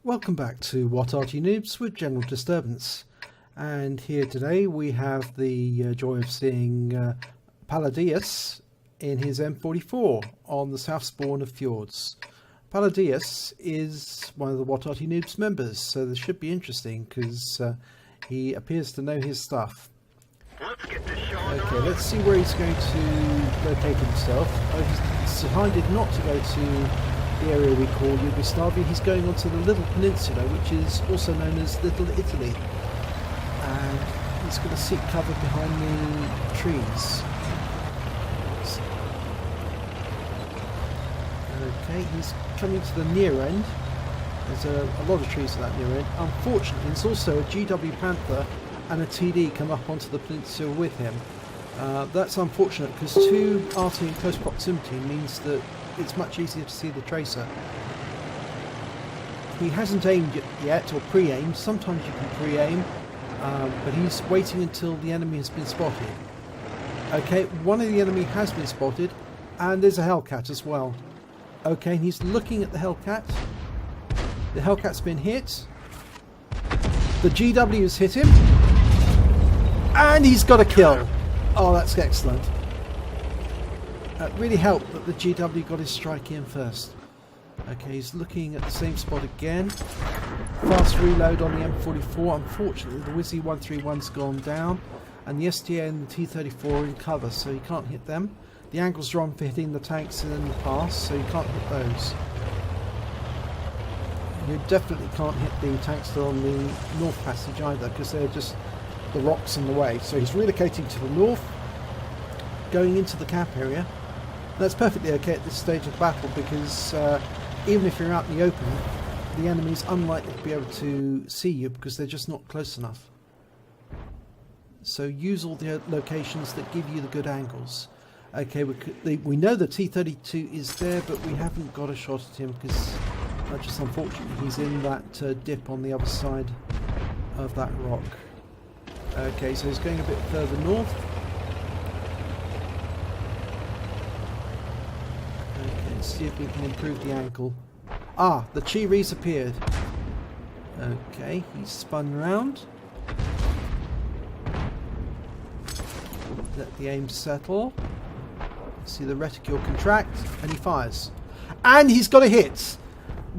Welcome back to What Arty Noobs with General Disturbance, and here today we have the joy of seeing Palladius in his M44 on the south spawn of Fjords. Palladius is one of the What Arty Noobs members, so this should be interesting because he appears to know his stuff. Okay, let's see where he's going to locate himself. He's decided not to go to the area we call Yugoslavia. He's going onto the little peninsula, which is also known as Little Italy, and he's going to seek cover behind the trees. Okay, he's coming to the near end. There's a lot of trees at that near end. Unfortunately, there's also a GW Panther and a TD come up onto the peninsula with him. That's unfortunate because two Arty in close proximity means that it's much easier to see the tracer. He hasn't aimed yet, or pre-aimed. Sometimes you can pre-aim, but he's waiting until the enemy has been spotted. Okay, one of the enemy has been spotted, and there's a Hellcat as well. Okay, and he's looking at the Hellcat. The Hellcat's been hit. The GW's hit him, and he's got a kill. Oh, that's excellent. It really helped that the GW got his strike in first. Okay, he's looking at the same spot again. Fast reload on the M44. Unfortunately, the Wizzy 131's gone down, and the STA and the T34 are in cover, so you can't hit them. The angle's wrong for hitting the tanks in the pass, so you can't hit those. You definitely can't hit the tanks that are on the North Passage either, because they're just the rocks in the way. So he's relocating to the north, going into the cap area. That's perfectly okay at this stage of the battle, because even if you're out in the open, the enemy's unlikely to be able to see you because they're just not close enough. So use all the locations that give you the good angles. Okay, we know the T32 is there, but we haven't got a shot at him because just unfortunately he's in that dip on the other side of that rock. Okay, so he's going a bit further north. See if we can improve the angle. Ah, the Chi-Ri's appeared. Okay, he's spun round. Let the aim settle. See the reticule contract, and he fires. And he's got a hit!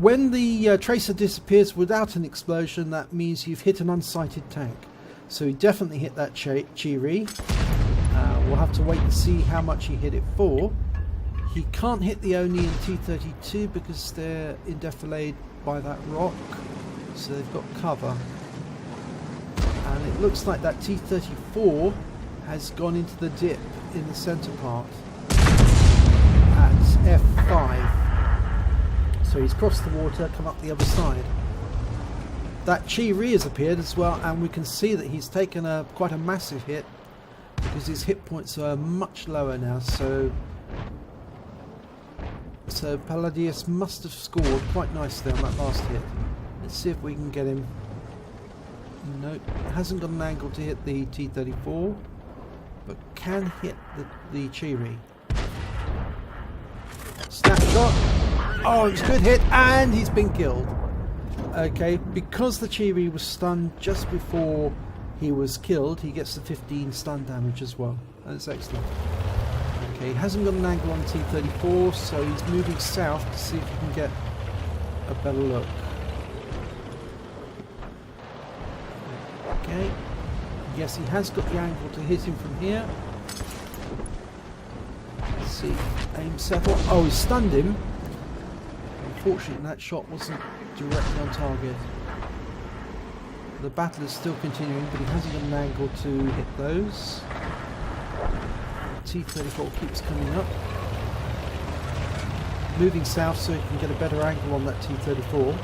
When the tracer disappears without an explosion, that means you've hit an unsighted tank. So he definitely hit that Chi-Ri. We'll have to wait and see how much he hit it for. He can't hit the Oni and T32 because they're indefilade by that rock, so they've got cover. And it looks like that T34 has gone into the dip in the centre part at F5. So he's crossed the water, come up the other side. That Chi-Ri has appeared as well, and we can see that he's taken quite a massive hit because his hit points are much lower now. So Palladius must have scored quite nicely on that last hit. Let's see if we can get him. Nope, hasn't got an angle to hit the T34, but can hit the Chi-Ri. Snapshot. Oh, it's a good hit, and he's been killed. Okay, because the Chi-Ri was stunned just before he was killed, he gets the 15 stun damage as well. That's excellent. Okay, he hasn't got an angle on T34, so he's moving south to see if he can get a better look. Okay, yes, he has got the angle to hit him from here. Let's see, aim settle. Oh, he stunned him. Unfortunately, that shot wasn't directly on target. The battle is still continuing, but he hasn't got an angle to hit those. T34 keeps coming up, moving south so he can get a better angle on that T34.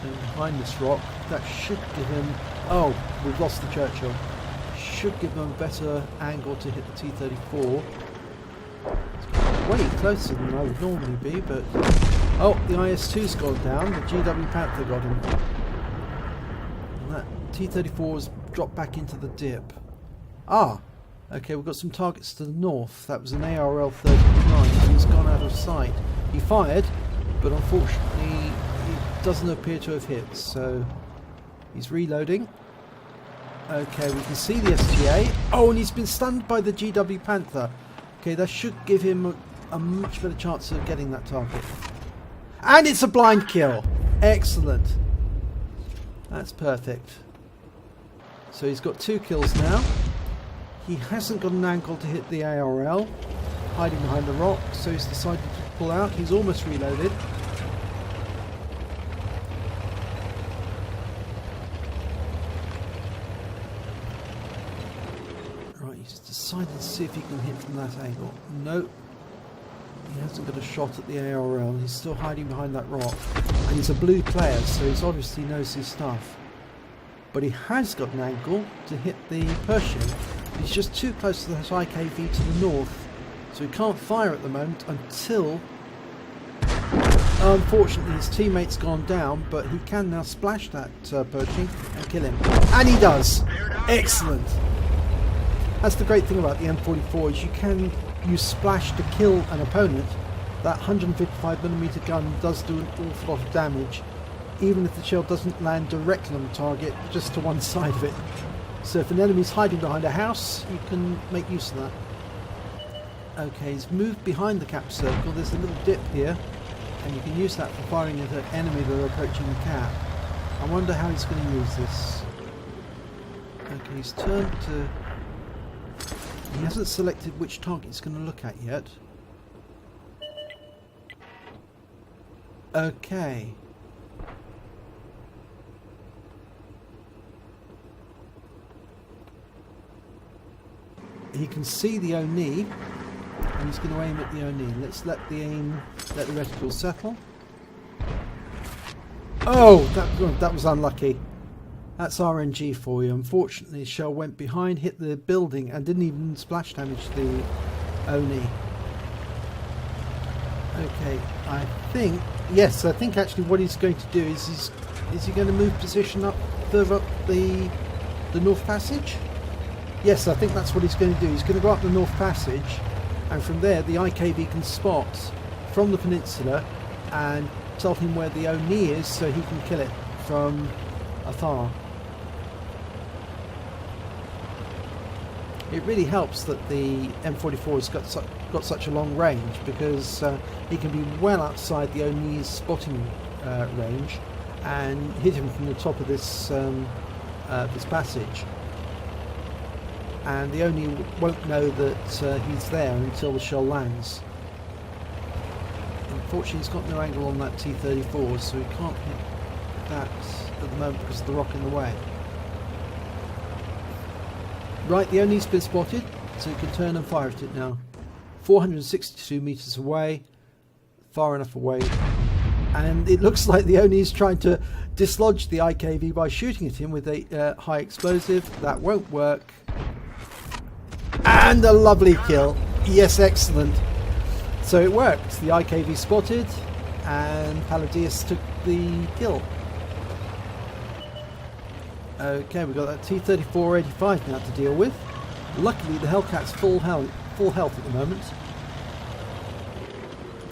And behind this rock, that should give him... Oh, we've lost the Churchill. Should give him a better angle to hit the T34. It's way closer than I would normally be, but... Oh, the IS-2's gone down, the GW Panther got him. And that T-34 has dropped back into the dip. Ah, Okay, we've got some targets to the north. That was an ARL 39, and he's gone out of sight. He fired, but unfortunately it doesn't appear to have hit, so he's reloading. Okay, we can see the STA. Oh, and he's been stunned by the GW Panther. Okay, that should give him a much better chance of getting that target. And it's a blind kill. Excellent. That's perfect. So he's got 2 kills now. He hasn't got an angle to hit the ARL, hiding behind the rock, so he's decided to pull out. He's almost reloaded. Right, he's decided to see if he can hit from that angle. Nope. He hasn't got a shot at the ARL. He's still hiding behind that rock. And he's a blue player, so he obviously knows his stuff. But he has got an angle to hit the Pershing. He's just too close to the IKV to the north, so he can't fire at the moment until, unfortunately, his teammate's gone down, but he can now splash that Pershing and kill him. And he does! Excellent! That's the great thing about the M44, is you can use splash to kill an opponent. That 155mm gun does do an awful lot of damage, even if the shell doesn't land directly on the target, just to one side of it. So if an enemy's hiding behind a house, you can make use of that. Okay, he's moved behind the cap circle. There's a little dip here, and you can use that for firing at an enemy that are approaching the cap. I wonder how he's going to use this. Okay, he's turned to... He hasn't selected which target he's going to look at yet. Okay. He can see the Oni, and he's going to aim at the Oni. Let's let the reticle settle. Oh, that was unlucky. That's RNG for you. Unfortunately, the shell went behind, hit the building, and didn't even splash damage the Oni. Okay, I think actually what he's going to do is he going to move position up further up the North Passage? Yes, I think that's what he's going to do. He's going to go up the North Passage, and from there the IKV can spot from the peninsula and tell him where the Oni is, so he can kill it from afar. It really helps that the M44 has got such a long range, because he can be well outside the Oni's spotting range and hit him from the top of this this passage. And the Oni won't know that he's there until the shell lands. Unfortunately, he's got no angle on that T-34, so he can't hit that at the moment because of the rock in the way. Right, the Oni's been spotted, so he can turn and fire at it now. 462 metres away, far enough away. And it looks like the Oni is trying to dislodge the IKV by shooting at him with a high explosive. That won't work. And a lovely kill. Yes, excellent. So it worked. The IKV spotted and Palladius took the kill. Okay, we've got that T-34-85 now to deal with. Luckily the Hellcat's full health at the moment.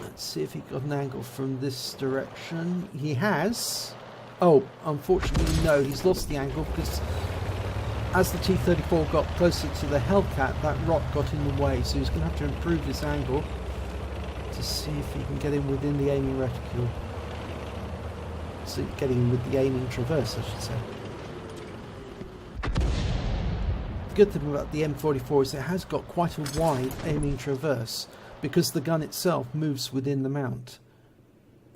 Let's see if he got an angle from this direction. He has. Oh, unfortunately no, he's lost the angle because as the T-34 got closer to the Hellcat, that rock got in the way, so he's going to have to improve his angle to see if he can get in within the aiming reticule. So getting in with the aiming traverse, I should say. The good thing about the M44 is it has got quite a wide aiming traverse because the gun itself moves within the mount.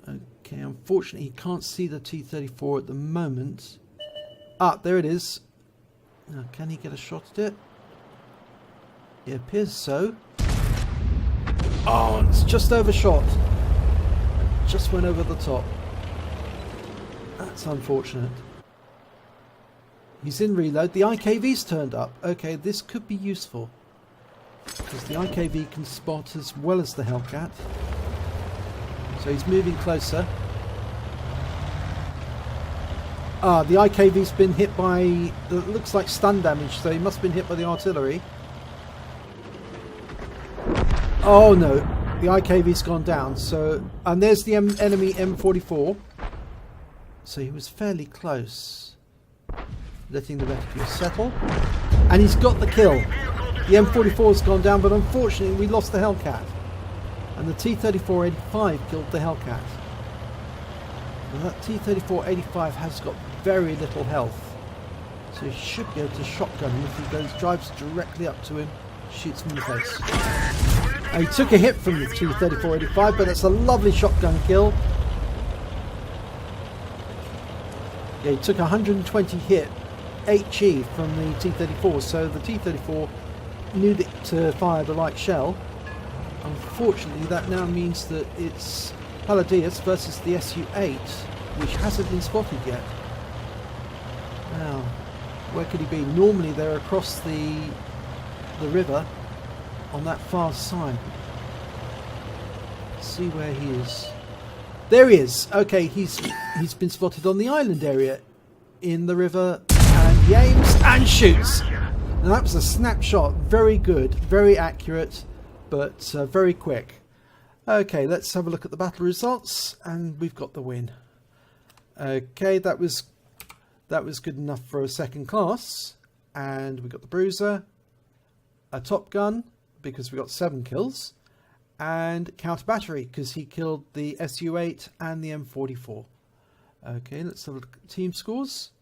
Okay, unfortunately he can't see the T-34 at the moment. Ah, there it is. Now, can he get a shot at it? It appears so. Oh, it's just overshot. Just went over the top. That's unfortunate. He's in reload. The IKV's turned up. Okay, this could be useful, because the IKV can spot as well as the Hellcat. So he's moving closer. Ah, the IKV's been hit by, it looks like stun damage, so he must have been hit by the artillery. Oh no, the IKV's gone down. So, and there's the enemy M44. So he was fairly close. Letting the reticule settle. And he's got the kill. The M44's gone down, but unfortunately we lost the Hellcat. And the T-3485 killed the Hellcat. And that T-3485 has got very little health. So he should be able to shotgun him if he drives directly up to him, shoots him in the face. He took a hit from the T-3485, but that's a lovely shotgun kill. Yeah, he took 120 hit HE from the T-34, so the T-34 knew to fire the right shell. Unfortunately, that now means that it's Palladius versus the Su-8, which hasn't been spotted yet. Now, where could he be? Normally they're across the river on that far side. Let's see where he is. There he is. Okay, he's been spotted on the island area in the river, and he aims and shoots. Now that was a snapshot. Very good, very accurate, but very quick. Okay, let's have a look at the battle results, and we've got the win. Okay, that was good enough for a second class, and we got the bruiser, a top gun because we got 7 kills, and counter battery because he killed the Su-8 and the M44. Okay, let's have a look at team scores.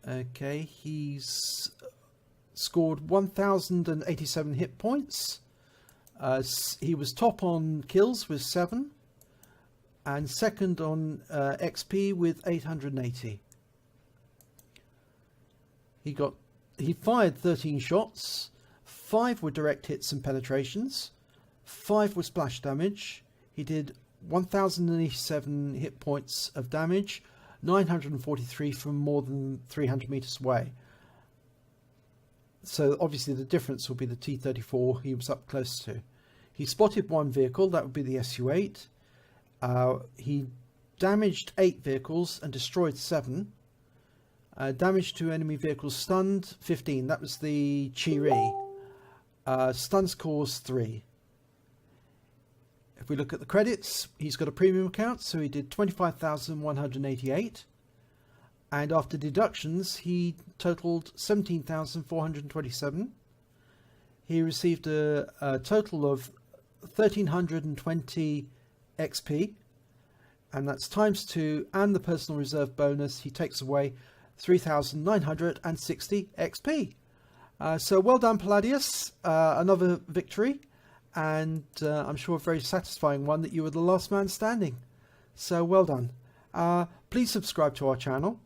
Okay, he's scored 1,087 hit points. He was top on kills with 7, and second on XP with 880. He fired 13 shots. 5 were direct hits and penetrations. 5 were splash damage. He did 1,087 hit points of damage, 943 from more than 300 meters away. So obviously the difference will be the T-34 he was up close to. He spotted 1 vehicle, that would be the Su-8. He damaged 8 vehicles and destroyed 7. Damage to enemy vehicles stunned 15, that was the Chiri. Stuns caused 3. If we look at the credits, he's got a premium account, so he did 25,188. And after deductions, he totaled 17,427. He received a total of 1,320 XP, and that's times 2, and the personal reserve bonus, he takes away 3,960 XP. So well done, Palladius. Another victory, and I'm sure a very satisfying one that you were the last man standing. So well done. Please subscribe to our channel,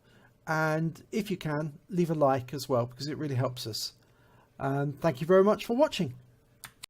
and if you can, leave a like as well, because it really helps us. Thank you very much for watching.